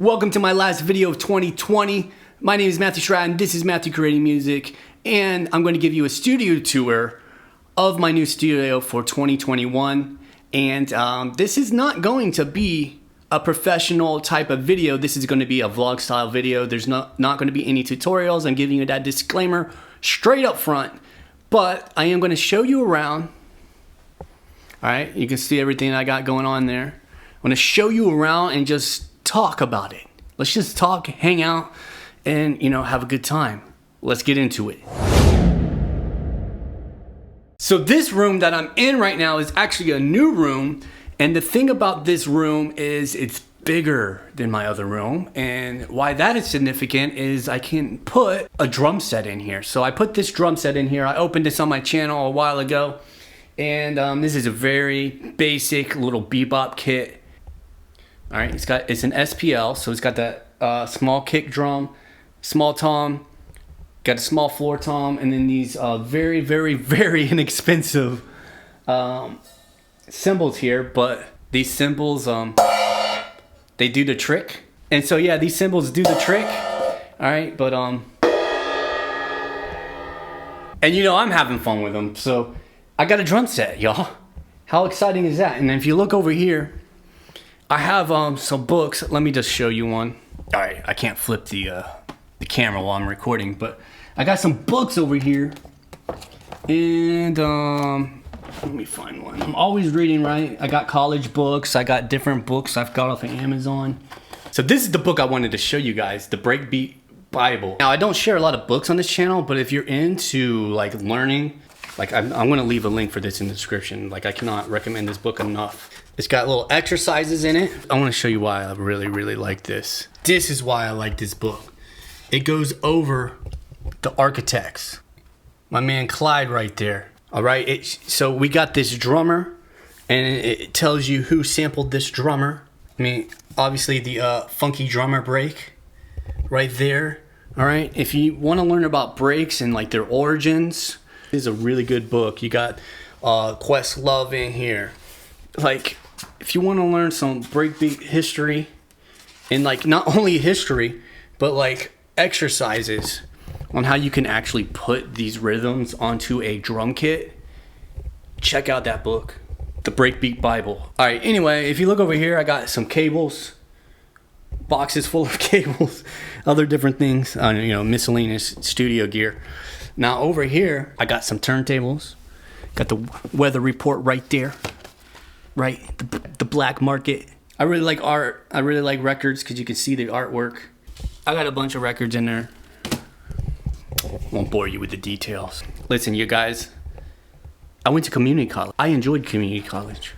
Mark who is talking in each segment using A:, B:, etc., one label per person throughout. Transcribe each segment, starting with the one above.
A: Welcome to my last video of 2020. My name is Matthew Stratton, this is Matthew Creating Music, and I'm going to give you a studio tour of my new studio for 2021. And this is not going to be a professional type of video. This is going to be a vlog style video. There's not going to be any tutorials. I'm giving you that disclaimer straight up front. But I am going to show you around. Alright, you can see everything I got going on there. I'm going to show you around and just talk about it. Let's just talk, hang out, and have a good time. Let's get into it. So this room that I'm in right now is actually a new room, and the thing about this room is it's bigger than my other room, and why that is significant is I can put a drum set in here. So I put this drum set in here. I opened this on my channel a while ago, and this is a very basic little bebop kit. All right, it's an SPL, so it's got that small kick drum, small tom, got a small floor tom, and then these very, very, very inexpensive cymbals here. But these cymbals, they do the trick. And so yeah, these cymbals do the trick. All right, but and I'm having fun with them. So I got a drum set, y'all. How exciting is that? And if you look over here, I have some books. Let me just show you one. All right, I can't flip the camera while I'm recording, but I got some books over here. And let me find one. I'm always reading, right? I got college books. I got different books I've got off of Amazon. So this is the book I wanted to show you guys, the Breakbeat Bible. Now I don't share a lot of books on this channel, but if you're into like learning, like I'm gonna leave a link for this in the description. Like I cannot recommend this book enough. It's got little exercises in it. I want to show you why I really, really like this. This is why I like this book. It goes over the architects. My man Clyde right there. All right. So we got this drummer, and it tells you who sampled this drummer. I mean, obviously the funky drummer break right there. All right. If you want to learn about breaks and like their origins, this is a really good book. You got Questlove in here. Like, if you want to learn some breakbeat history, and like not only history, but like exercises on how you can actually put these rhythms onto a drum kit, check out that book, The Breakbeat Bible. All right, anyway, if you look over here, I got some cables, boxes full of cables, other different things, miscellaneous studio gear. Now over here, I got some turntables, got the weather report right there. Right, the black market. I really like art. I really like records because you can see the artwork. I got a bunch of records in there. Won't bore you with the details. Listen, you guys, I went to community college. I enjoyed community college.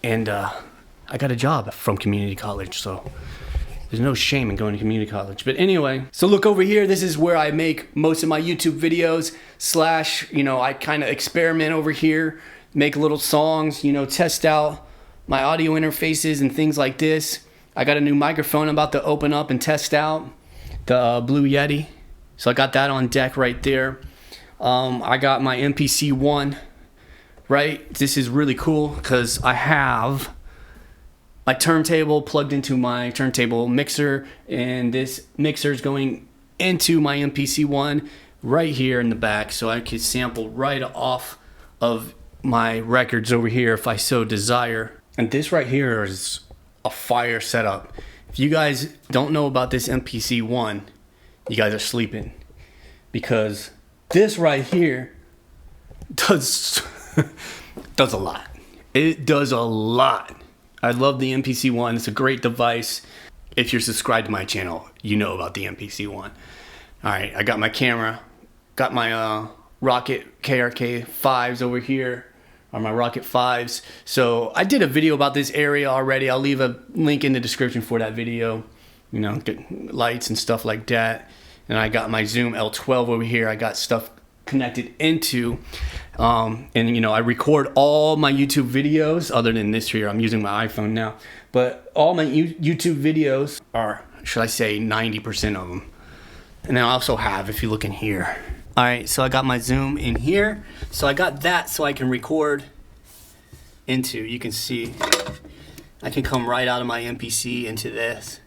A: And I got a job from community college, so there's no shame in going to community college. But anyway, so look over here. This is where I make most of my YouTube videos / I kind of experiment over here. Make little songs, test out my audio interfaces and things like this. I got a new microphone I'm about to open up and test out, the Blue Yeti. So I got that on deck right there. I got my MPC-1, right? This is really cool because I have my turntable plugged into my turntable mixer, and this mixer is going into my MPC-1 right here in the back, so I could sample right off of my records over here if I so desire. And this right here is a fire setup. If you guys don't know about this MPC-1, you guys are sleeping, because this right here does a lot. It does a lot. I love the MPC-1. It's a great device. If you're subscribed to my channel, you know about the MPC-1. All right, I got my camera, got my Rocket KRK 5s over here. Are my Rocket 5s. So I did a video about this area already. I'll leave a link in the description for that video. Get lights and stuff like that. And I got my Zoom L12 over here. I got stuff connected into. I record all my YouTube videos other than this here. I'm using my iPhone now. But all my YouTube videos are, should I say, 90% of them. And then I also have, if you look in here. Alright, so I got my Zoom in here. So I got that so I can record into, you can see, I can come right out of my MPC into this,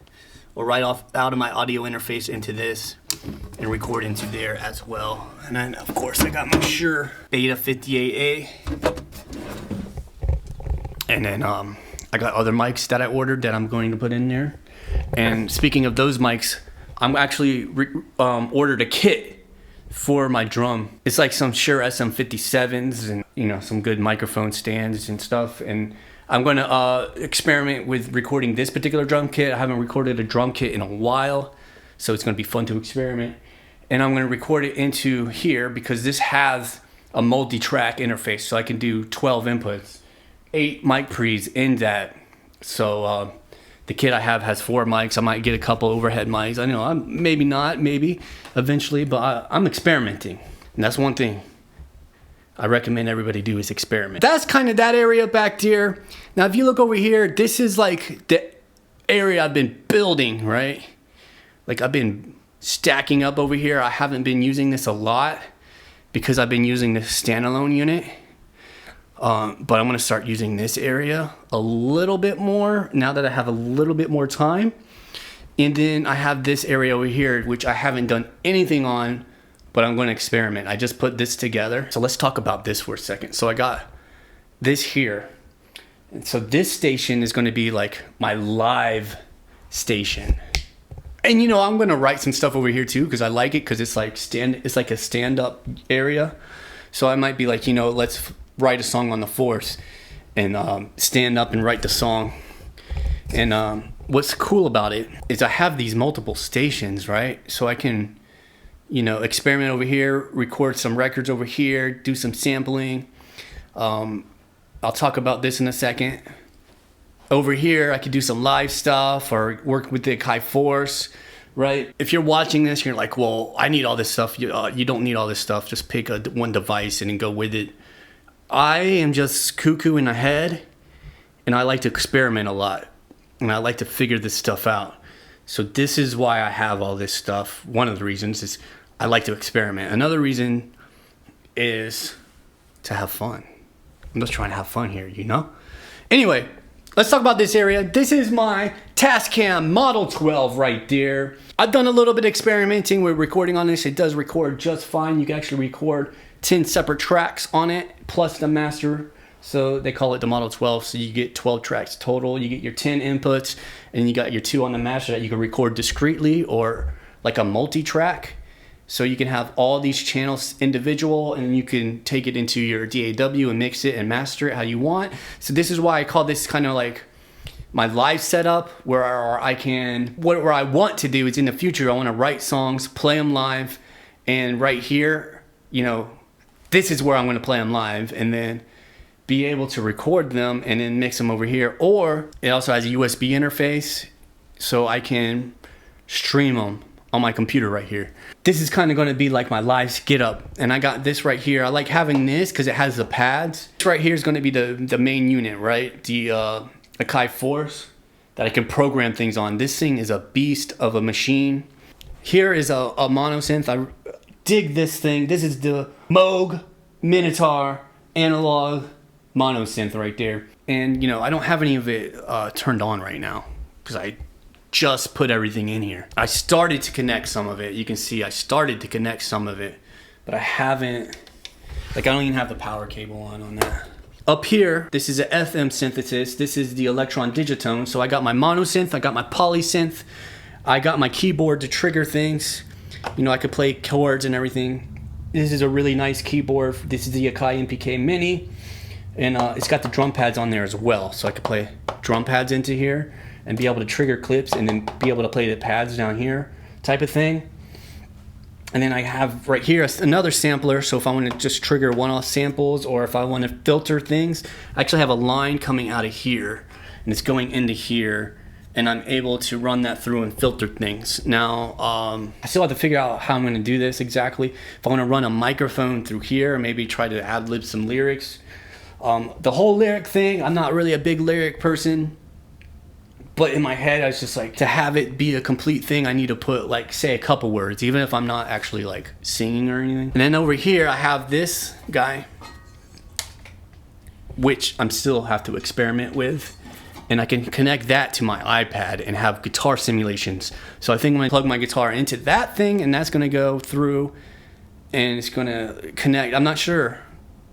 A: or right off out of my audio interface into this, and record into there as well. And then of course I got my Shure Beta 58A, and then I got other mics that I ordered that I'm going to put in there. And speaking of those mics, I'm actually ordered a kit for my drum. It's like some Shure SM57s and, you know, some good microphone stands and stuff. And I'm going to experiment with recording this particular drum kit. I haven't recorded a drum kit in a while, so it's going to be fun to experiment. And I'm going to record it into here because this has a multi-track interface, so I can do 12 inputs, 8 mic pre's in that. So the kit I have has 4 mics. I might get a couple overhead mics. I know, maybe not, maybe eventually, but I'm experimenting. And that's one thing I recommend everybody do, is experiment. That's kind of that area back there. Now, if you look over here, this is like the area I've been building, right? Like I've been stacking up over here. I haven't been using this a lot because I've been using this standalone unit. But I'm gonna start using this area a little bit more now that I have a little bit more time. And then I have this area over here, which I haven't done anything on, but I'm going to experiment. I just put this together. So let's talk about this for a second. So I got this here. And so this station is going to be like my live station. And you know, I'm going to write some stuff over here too, because I like it, because it's like a stand-up area. So I might be like, you know, let's write a song on the fourth and stand up and write the song. And what's cool about it is I have these multiple stations, right? So I can, you know, experiment over here, record some records over here, do some sampling. I'll talk about this in a second. Over here, I could do some live stuff or work with the high force, right? If you're watching this, you're like, well, I need all this stuff. You don't need all this stuff. Just pick one device and then go with it. I am just cuckoo in the head, and I like to experiment a lot, and I like to figure this stuff out. So this is why I have all this stuff. One of the reasons is I like to experiment. Another reason is to have fun. I'm just trying to have fun here, you know? Anyway, let's talk about this area. This is my Tascam Model 12 right there. I've done a little bit of experimenting with recording on this. It does record just fine. You can actually record 10 separate tracks on it, plus the master. So they call it the Model 12. So you get 12 tracks total. You get your 10 inputs, and you got your 2 on the master that you can record discreetly or like a multi-track. So you can have all these channels individual, and you can take it into your DAW and mix it and master it how you want. So this is why I call this kind of like my live setup, where I can, where I want to do is in the future, I want to write songs, play them live, and right here, you know, this is where I'm going to play them live, and then be able to record them and then mix them over here. Or it also has a USB interface, so I can stream them on my computer right here. This is kind of going to be like my live get up, and I got this right here. I like having this because it has the pads. This right here is going to be the main unit, right? The Akai Force that I can program things on. This thing is a beast of a machine. Here is a mono synth. I dig this thing. This is the Moog Minotaur analog mono synth right there. And you know, I don't have any of it turned on right now because I just put everything in here. I started to connect some of it. You can see I started to connect some of it, but I haven't, like I don't even have the power cable on that. Up here, this is a FM synthesis. This is the Electron Digitone. So I got my mono synth, I got my poly synth, I got my keyboard to trigger things. You know, I could play chords and everything. This is a really nice keyboard. This is the Akai MPK Mini, and it's got the drum pads on there as well. So I could play drum pads into here and be able to trigger clips and then be able to play the pads down here type of thing. And then I have right here another sampler, so if I want to just trigger one-off samples, or if I want to filter things, I actually have a line coming out of here and it's going into here, and I'm able to run that through and filter things. Now I still have to figure out how I'm going to do this exactly. If I want to run a microphone through here, maybe try to ad-lib some lyrics. The whole lyric thing, I'm not really a big lyric person, but in my head I was just like, to have it be a complete thing, I need to put like, say a couple words, even if I'm not actually like singing or anything. And then over here I have this guy, which I'm still have to experiment with. and I can connect that to my iPad and have guitar simulations. So I think I'm gonna plug my guitar into that thing, and that's gonna go through and it's gonna connect. I'm not sure.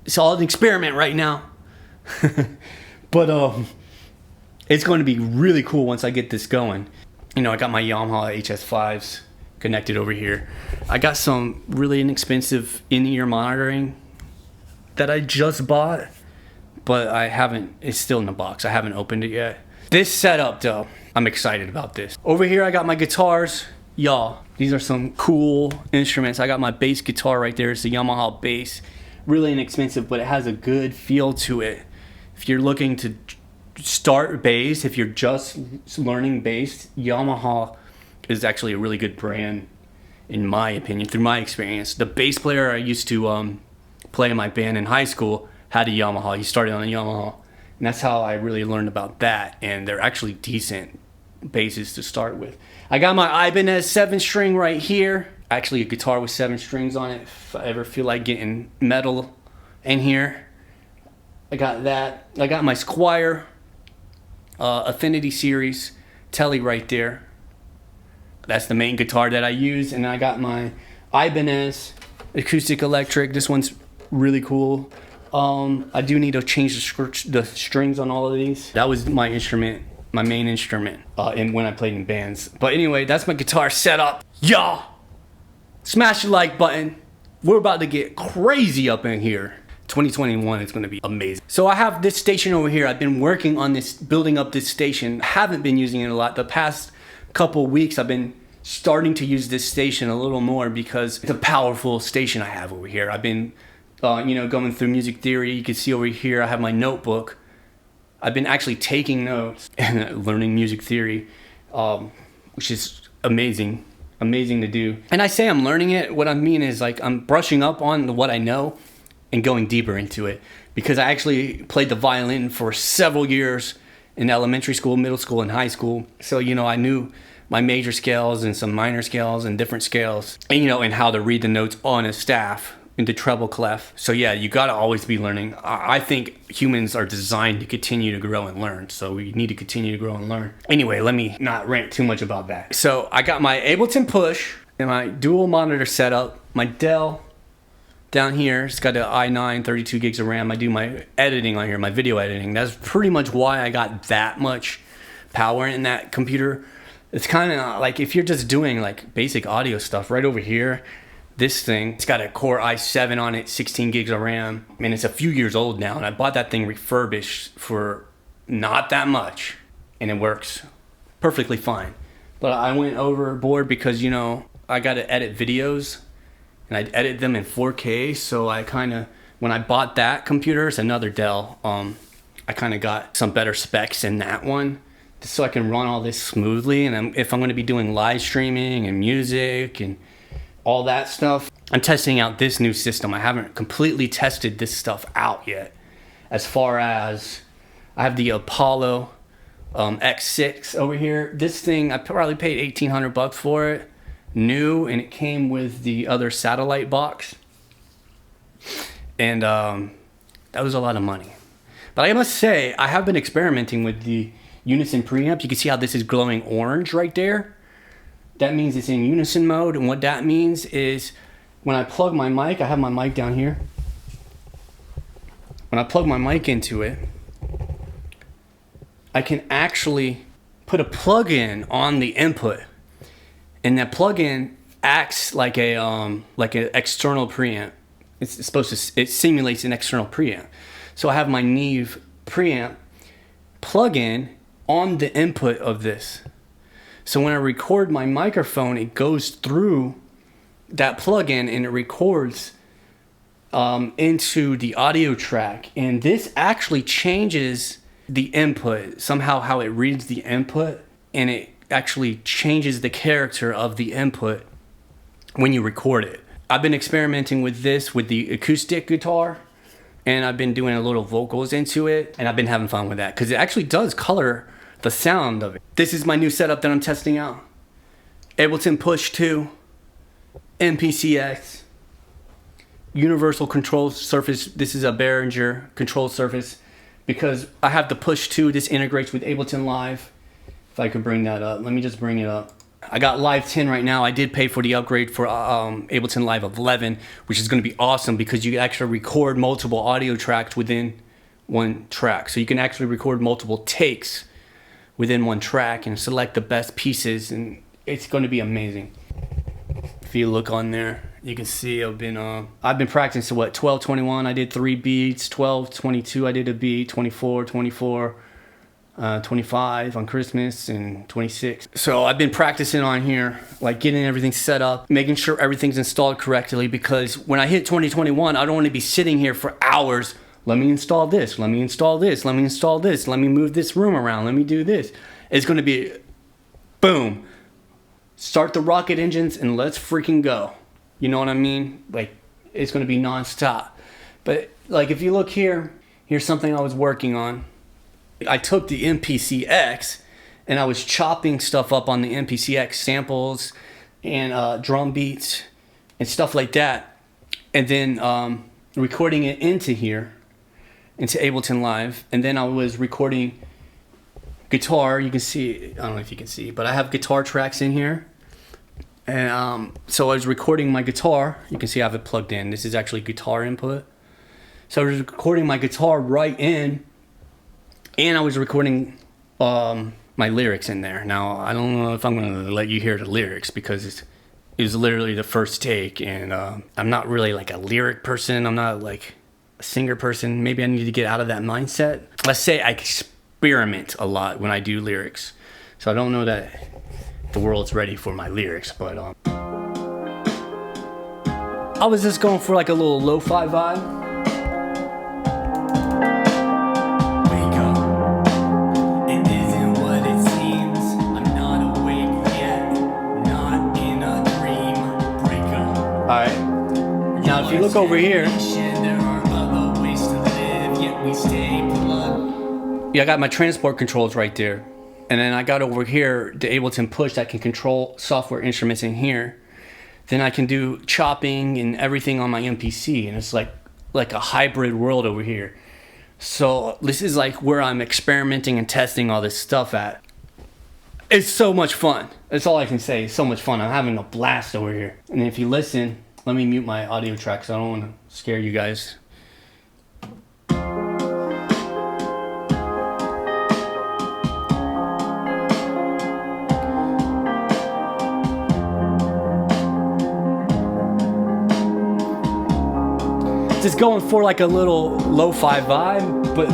A: It's all an experiment right now. But it's going to be really cool once I get this going. You know, I got my Yamaha HS5s connected over here. I got some really inexpensive in-ear monitoring that I just bought, but I haven't, it's still in the box. I haven't opened it yet. This setup though, I'm excited about this. Over here I got my guitars. Y'all, these are some cool instruments. I got my bass guitar right there. It's the Yamaha bass. Really inexpensive, but it has a good feel to it. If you're looking to start bass, if you're just learning bass, Yamaha is actually a really good brand, in my opinion, through my experience. The bass player I used to play in my band in high school had a Yamaha. He started on a Yamaha, and that's how I really learned about that. And they're actually decent basses to start with. I got my Ibanez 7-string right here. Actually, a guitar with 7 strings on it. If I ever feel like getting metal in here, I got that. I got my Squier Affinity Series Telly right there. That's the main guitar that I use. And I got my Ibanez Acoustic Electric. This one's really cool. I do need to change the strings on all of these. That was my instrument, my main instrument when I played in bands. But anyway, that's my guitar setup. Y'all, smash the like button. We're about to get crazy up in here. 2021 is going to be amazing. So I have this station over here. I've been working on this, building up this station. Haven't been using it a lot. The past couple weeks I've been starting to use this station a little more because it's a powerful station I have over here. I've been going through music theory. You can see over here I have my notebook. I've been actually taking notes and learning music theory, which is amazing to do. And I say I'm learning it. What I mean is like I'm brushing up on what I know and going deeper into it, because I actually played the violin for several years in elementary school, middle school, and high school. So, I knew my major scales and some minor scales and different scales, and, and how to read the notes on a staff into treble clef. So yeah, you gotta always be learning. I think humans are designed to continue to grow and learn. So we need to continue to grow and learn. Anyway, let me not rant too much about that. So I got my Ableton Push and my dual monitor setup, my Dell down here. It's got an i9, 32 gigs of RAM. I do my editing on here, my video editing. That's pretty much why I got that much power in that computer. It's kind of like if you're just doing like basic audio stuff right over here, this thing, it's got a Core i7 on it, 16 gigs of RAM. I mean, it's a few years old now, and I bought that thing refurbished for not that much, and it works perfectly fine. But I went overboard because, I got to edit videos, and I edit them in 4K, so I kind of, when I bought that computer, it's another Dell, I kind of got some better specs in that one, just so I can run all this smoothly. And if I'm going to be doing live streaming and music and all that stuff, I'm testing out this new system. I haven't completely tested this stuff out yet. As far as, I have the Apollo X6 over here. This thing, I probably paid $1,800 for it, new, and it came with the other satellite box. And that was a lot of money. But I must say, I have been experimenting with the Unison preamp. You can see how this is glowing orange right there. That means it's in unison mode, and what that means is when I plug my mic, I have my mic down here. When I plug my mic into it, I can actually put a plug-in on the input, and that plug-in acts like an external preamp. It simulates an external preamp. So I have my Neve preamp plug-in on the input of this. So when I record my microphone, it goes through that plug-in and it records into the audio track. And this actually changes the input, somehow how it reads the input, and it actually changes the character of the input when you record it. I've been experimenting with this with the acoustic guitar, and I've been doing a little vocals into it, and I've been having fun with that because it actually does color the sound of it. This is my new setup that I'm testing out. Ableton Push 2, MPCX, Universal Control Surface. This is a Behringer control surface. because I have the push 2. This integrates with Ableton Live. If I could bring that up, let me just bring it up. I got Live 10 right now. I did pay for the upgrade for Ableton Live 11, which is going to be awesome because you can actually record multiple audio tracks within one track. So you can actually record multiple takes within one track and select the best pieces, and it's going to be amazing. If you look on there, you can see I've been practicing. So what, 12-21 I did 3 beats, 12-22 I did a beat, 24 25 on Christmas, and 26. So I've been practicing on here, like getting everything set up, making sure everything's installed correctly, because when I hit 2021, I don't want to be sitting here for hours. Let me install this, let me install this, let me install this, let me move this room around, let me do this. It's going to be boom. Start the rocket engines and let's freaking go. You know what I mean? Like, it's going to be non-stop. But like, if you look here, here's something I was working on. I took the MPCX and I was chopping stuff up on the MPCX, samples and drum beats and stuff like that, and then recording it into here, into Ableton Live. And then I was recording guitar. You can see, I don't know if you can see, but I have guitar tracks in here. And so I was recording my guitar. You can see I have it plugged in. This is actually guitar input. So I was recording my guitar right in, and I was recording my lyrics in there. Now, I don't know if I'm going to let you hear the lyrics because it was literally the first take, and I'm not really like a lyric person. I'm not like a singer person. Maybe I need to get out of that mindset. Let's say I experiment a lot when I do lyrics. So I don't know that the world's ready for my lyrics, but I was just going for like a little lo-fi vibe. Alright, now if you look over here, yeah, I got my transport controls right there. And then I got over here the Ableton Push that can control software instruments in here. Then I can do chopping and everything on my MPC, and it's like a hybrid world over here. So this is like where I'm experimenting and testing all this stuff at. It's so much fun. That's all I can say. It's so much fun. I'm having a blast over here. And if you listen, let me mute my audio tracks. I don't want to scare you guys. Just going for like a little lo-fi vibe, but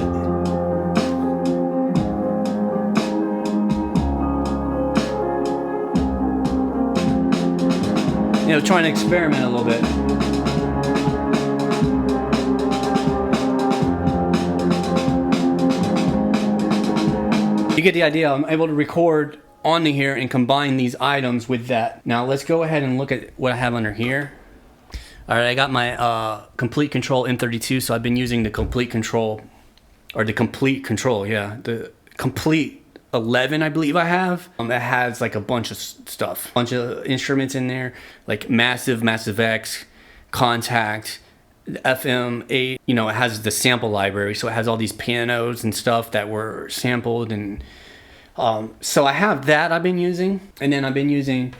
A: you know, trying to experiment a little bit. You get the idea. I'm able to record onto here and combine these items with that. Now let's go ahead and look at what I have under here. All right, I got my Complete Control M32, so I've been using the Complete Control, or the Complete Control, yeah, the Complete 11, I believe I have. That has like a bunch of stuff, bunch of instruments in there, like Massive X, Contact, FM8. You know, it has the sample library, so it has all these pianos and stuff that were sampled, and so I have that I've been using, and then I've been using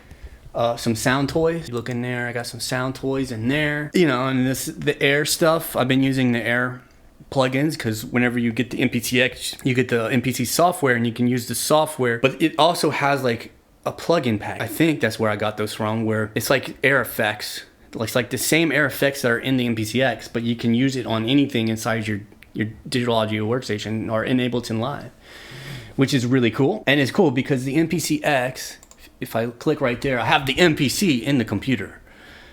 A: some sound toys. Look in there, I got some sound toys in there. You know, and the Air stuff, I've been using the Air plugins, because whenever you get the MPCX, you get the MPC software and you can use the software, but it also has like a plugin pack. I think that's where I got those from, where it's like Air effects. It's like the same Air effects that are in the MPCX, but you can use it on anything inside your digital audio workstation or in Ableton Live, which is really cool. And it's cool because the MPCX, if I click right there, I have the MPC in the computer.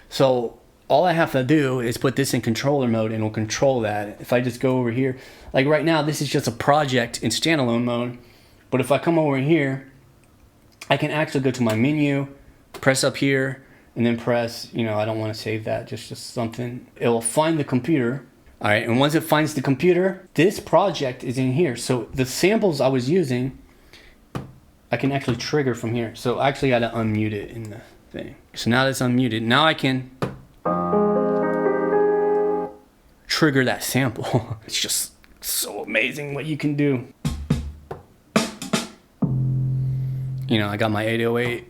A: So all I have to do is put this in controller mode and it'll control that. If I just go over here, like right now, this is just a project in standalone mode. But if I come over here, I can actually go to my menu, press up here, and then press, you know, I don't want to save that, just something. It will find the computer. All right, and once it finds the computer, this project is in here. So the samples I was using, I can actually trigger from here. So I actually got to unmute it in the thing. So now that it's unmuted, now I can trigger that sample. It's just So amazing what you can do. You know, I got my 808.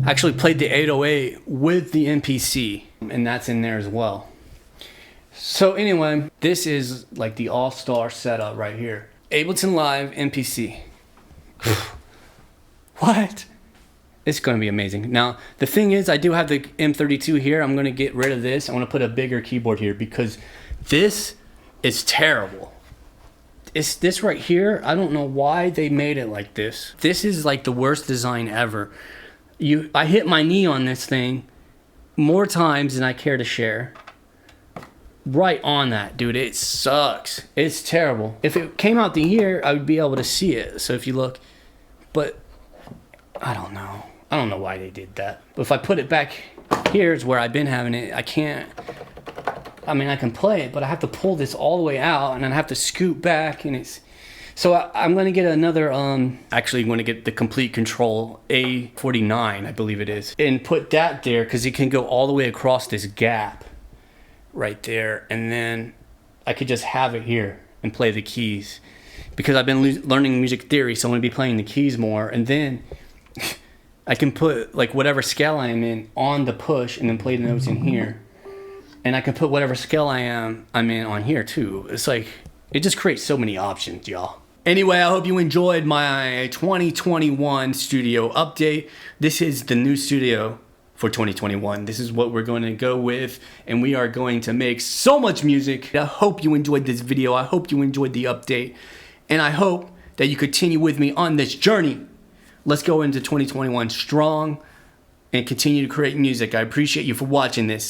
A: I actually played the 808 with the MPC, and that's in there as well. So anyway, this is like the all-star setup right here. Ableton Live MPC. What? It's going to be amazing. Now, the thing is, I do have the M32 here. I'm going to get rid of this. I want to put a bigger keyboard here because this is terrible. It's this right here. I don't know why they made it like this. This is like the worst design ever. I hit my knee on this thing more times than I care to share. Right on that, dude. It sucks. It's terrible. If it came out the here, I would be able to see it. So if you look, but I don't know. I don't know why they did that. But if I put it back here is where I've been having it. I can't. I mean, I can play it, but I have to pull this all the way out, and then I have to scoot back, and it's. So I'm gonna get another. Actually, I'm gonna get the Complete Control A49, I believe it is, and put that there because it can go all the way across this gap, right there, and then I could just have it here and play the keys, because I've been learning music theory, so I'm gonna be playing the keys more, and then I can put like whatever scale I'm in on the push, and then play the notes in here. And I can put whatever scale I'm in on here too. It's like, it just creates so many options, y'all. Anyway, I hope you enjoyed my 2021 studio update. This is the new studio for 2021. This is what we're going to go with, and we are going to make so much music. I hope you enjoyed this video. I hope you enjoyed the update, and I hope that you continue with me on this journey. Let's go into 2021 strong and continue to create music. I appreciate you for watching this.